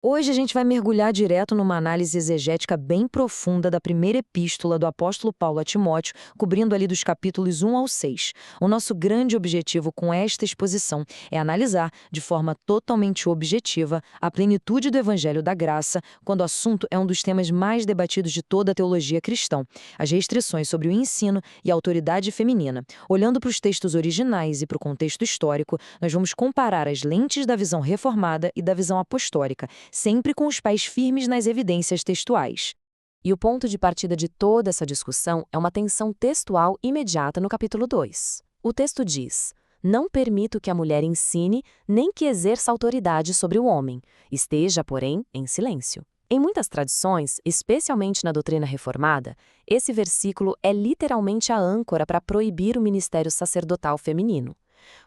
Hoje a gente vai mergulhar direto numa análise exegética bem profunda da primeira epístola do apóstolo Paulo a Timóteo, cobrindo ali dos capítulos 1 ao 6. O nosso grande objetivo com esta exposição é analisar, de forma totalmente objetiva, a plenitude do Evangelho da Graça, quando o assunto é um dos temas mais debatidos de toda a teologia cristã, as restrições sobre o ensino e a autoridade feminina. Olhando para os textos originais e para o contexto histórico, nós vamos comparar as lentes da visão reformada e da visão apostólica, sempre com os pés firmes nas evidências textuais. E o ponto de partida de toda essa discussão é uma tensão textual imediata no capítulo 2. O texto diz: "Não permito que a mulher ensine, nem que exerça autoridade sobre o homem. Esteja, porém, em silêncio." Em muitas tradições, especialmente na doutrina reformada, esse versículo é literalmente a âncora para proibir o ministério sacerdotal feminino.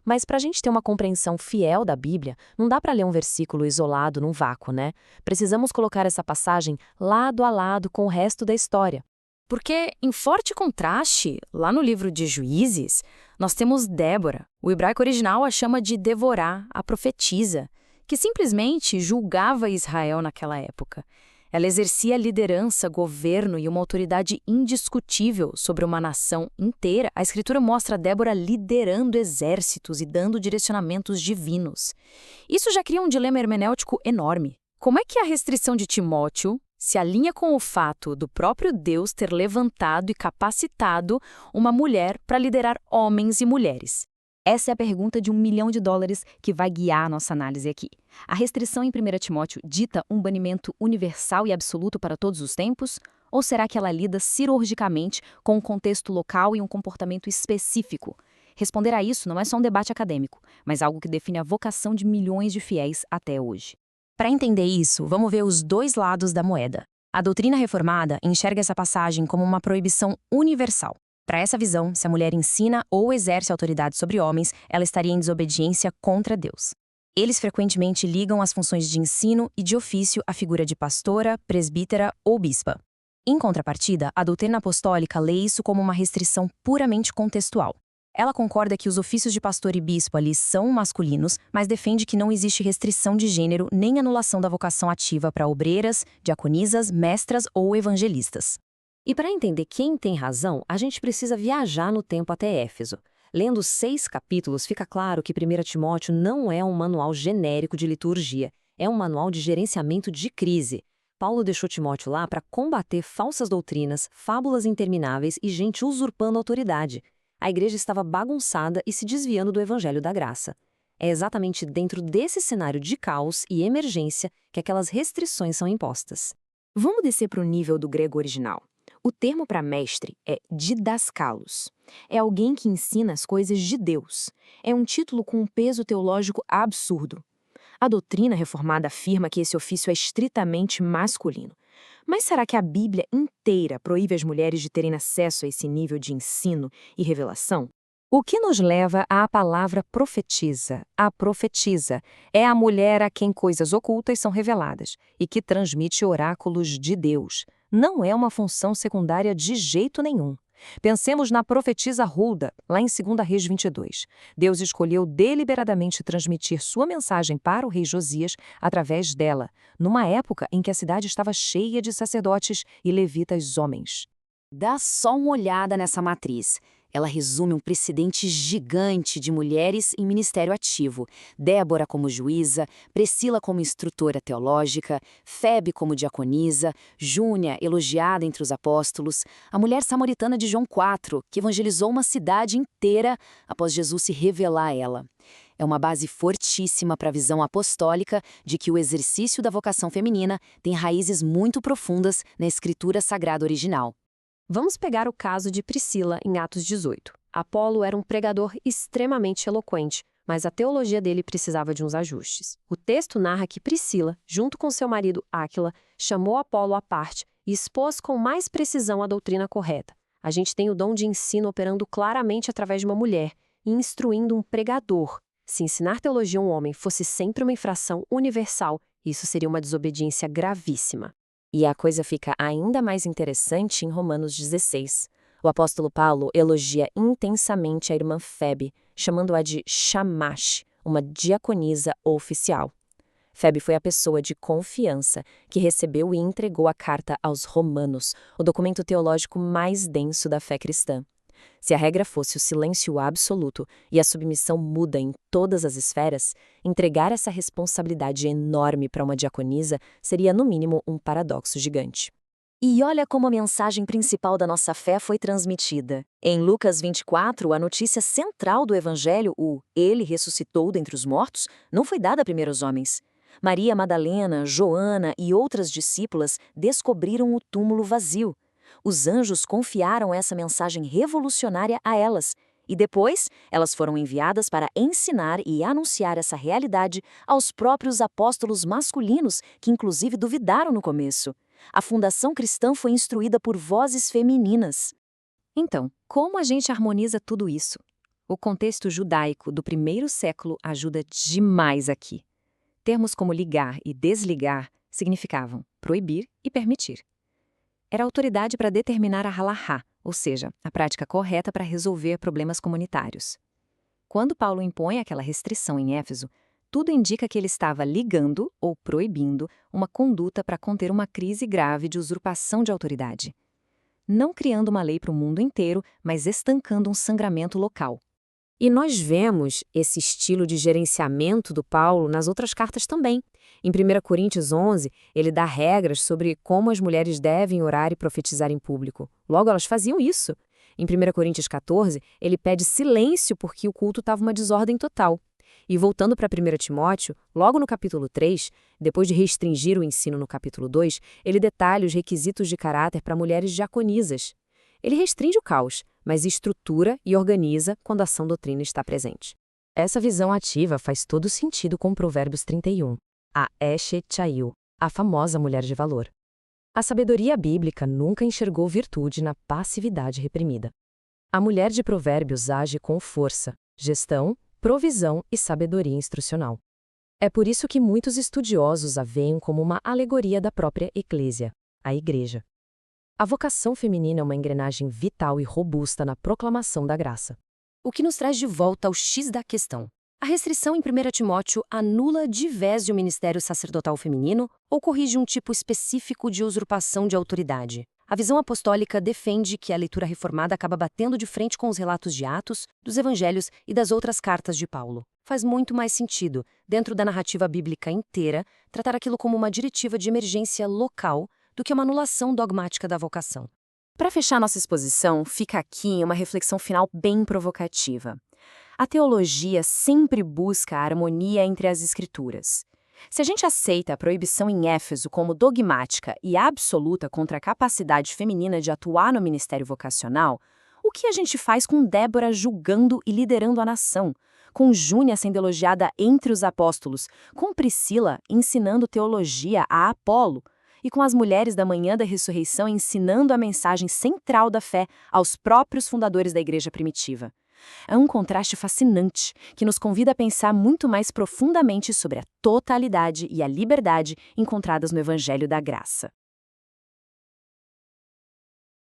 Mas para a gente ter uma compreensão fiel da Bíblia, não dá para ler um versículo isolado num vácuo, né? Precisamos colocar essa passagem lado a lado com o resto da história. Porque, em forte contraste, lá no livro de Juízes, nós temos Débora. O hebraico original a chama de Devorá, a profetisa, que simplesmente julgava Israel naquela época. Ela exercia liderança, governo e uma autoridade indiscutível sobre uma nação inteira. A Escritura mostra Débora liderando exércitos e dando direcionamentos divinos. Isso já cria um dilema hermenêutico enorme. Como é que a restrição de Timóteo se alinha com o fato do próprio Deus ter levantado e capacitado uma mulher para liderar homens e mulheres? Essa é a pergunta de $1 milhão que vai guiar a nossa análise aqui. A restrição em 1 Timóteo dita um banimento universal e absoluto para todos os tempos? Ou será que ela lida cirurgicamente com um contexto local e um comportamento específico? Responder a isso não é só um debate acadêmico, mas algo que define a vocação de milhões de fiéis até hoje. Para entender isso, vamos ver os dois lados da moeda. A doutrina reformada enxerga essa passagem como uma proibição universal. Para essa visão, se a mulher ensina ou exerce autoridade sobre homens, ela estaria em desobediência contra Deus. Eles frequentemente ligam as funções de ensino e de ofício à figura de pastora, presbítera ou bispa. Em contrapartida, a doutrina apostólica lê isso como uma restrição puramente contextual. Ela concorda que os ofícios de pastor e bispo ali são masculinos, mas defende que não existe restrição de gênero nem anulação da vocação ativa para obreiras, diaconisas, mestras ou evangelistas. E para entender quem tem razão, a gente precisa viajar no tempo até Éfeso. Lendo os 6 capítulos, fica claro que 1 Timóteo não é um manual genérico de liturgia, é um manual de gerenciamento de crise. Paulo deixou Timóteo lá para combater falsas doutrinas, fábulas intermináveis e gente usurpando autoridade. A igreja estava bagunçada e se desviando do evangelho da graça. É exatamente dentro desse cenário de caos e emergência que aquelas restrições são impostas. Vamos descer para o nível do grego original. O termo para mestre é didaskalos. É alguém que ensina as coisas de Deus. É um título com um peso teológico absurdo. A doutrina reformada afirma que esse ofício é estritamente masculino. Mas será que a Bíblia inteira proíbe as mulheres de terem acesso a esse nível de ensino e revelação? O que nos leva à palavra profetisa. A profetisa é a mulher a quem coisas ocultas são reveladas e que transmite oráculos de Deus. Não é uma função secundária de jeito nenhum. Pensemos na profetisa Hulda, lá em 2 Reis 22. Deus escolheu deliberadamente transmitir sua mensagem para o rei Josias através dela, numa época em que a cidade estava cheia de sacerdotes e levitas homens. Dá só uma olhada nessa matriz. Ela resume um precedente gigante de mulheres em ministério ativo. Débora como juíza, Priscila como instrutora teológica, Febe como diaconisa, Júnia elogiada entre os apóstolos, a mulher samaritana de João 4, que evangelizou uma cidade inteira após Jesus se revelar a ela. É uma base fortíssima para a visão apostólica de que o exercício da vocação feminina tem raízes muito profundas na escritura sagrada original. Vamos pegar o caso de Priscila em Atos 18. Apolo era um pregador extremamente eloquente, mas a teologia dele precisava de uns ajustes. O texto narra que Priscila, junto com seu marido Áquila, chamou Apolo à parte e expôs com mais precisão a doutrina correta. A gente tem o dom de ensino operando claramente através de uma mulher e instruindo um pregador. Se ensinar teologia a um homem fosse sempre uma infração universal, isso seria uma desobediência gravíssima. E a coisa fica ainda mais interessante em Romanos 16. O apóstolo Paulo elogia intensamente a irmã Febe, chamando-a de Shamash, uma diaconisa oficial. Febe foi a pessoa de confiança que recebeu e entregou a carta aos Romanos, o documento teológico mais denso da fé cristã. Se a regra fosse o silêncio absoluto e a submissão muda em todas as esferas, entregar essa responsabilidade enorme para uma diaconisa seria, no mínimo, um paradoxo gigante. E olha como a mensagem principal da nossa fé foi transmitida. Em Lucas 24, a notícia central do Evangelho, o Ele ressuscitou dentre os mortos, não foi dada primeiro aos homens. Maria Madalena, Joana e outras discípulas descobriram o túmulo vazio. Os anjos confiaram essa mensagem revolucionária a elas, e depois elas foram enviadas para ensinar e anunciar essa realidade aos próprios apóstolos masculinos, que inclusive duvidaram no começo. A fundação cristã foi instruída por vozes femininas. Então, como a gente harmoniza tudo isso? O contexto judaico do primeiro século ajuda demais aqui. Termos como ligar e desligar significavam proibir e permitir. Era autoridade para determinar a halahá, ou seja, a prática correta para resolver problemas comunitários. Quando Paulo impõe aquela restrição em Éfeso, tudo indica que ele estava ligando ou proibindo uma conduta para conter uma crise grave de usurpação de autoridade. Não criando uma lei para o mundo inteiro, mas estancando um sangramento local. E nós vemos esse estilo de gerenciamento do Paulo nas outras cartas também. Em 1 Coríntios 11, ele dá regras sobre como as mulheres devem orar e profetizar em público. Logo, elas faziam isso. Em 1 Coríntios 14, ele pede silêncio porque o culto estava uma desordem total. E voltando para 1 Timóteo, logo no capítulo 3, depois de restringir o ensino no capítulo 2, ele detalha os requisitos de caráter para mulheres diaconisas. Ele restringe o caos, mas estrutura e organiza quando a sã doutrina está presente. Essa visão ativa faz todo sentido com Provérbios 31, a Eshet Chayil, a famosa mulher de valor. A sabedoria bíblica nunca enxergou virtude na passividade reprimida. A mulher de Provérbios age com força, gestão, provisão e sabedoria instrucional. É por isso que muitos estudiosos a veem como uma alegoria da própria eclésia, a igreja. A vocação feminina é uma engrenagem vital e robusta na proclamação da graça. O que nos traz de volta ao X da questão. A restrição em 1 Timóteo anula de vez o ministério sacerdotal feminino ou corrige um tipo específico de usurpação de autoridade? A visão apostólica defende que a leitura reformada acaba batendo de frente com os relatos de Atos, dos Evangelhos e das outras cartas de Paulo. Faz muito mais sentido, dentro da narrativa bíblica inteira, tratar aquilo como uma diretiva de emergência local do que uma anulação dogmática da vocação. Para fechar nossa exposição, fica aqui uma reflexão final bem provocativa. A teologia sempre busca a harmonia entre as escrituras. Se a gente aceita a proibição em Éfeso como dogmática e absoluta contra a capacidade feminina de atuar no ministério vocacional, o que a gente faz com Débora julgando e liderando a nação, com Júnia sendo elogiada entre os apóstolos, com Priscila ensinando teologia a Apolo, e com as mulheres da Manhã da Ressurreição ensinando a mensagem central da fé aos próprios fundadores da igreja primitiva? É um contraste fascinante que nos convida a pensar muito mais profundamente sobre a totalidade e a liberdade encontradas no Evangelho da Graça.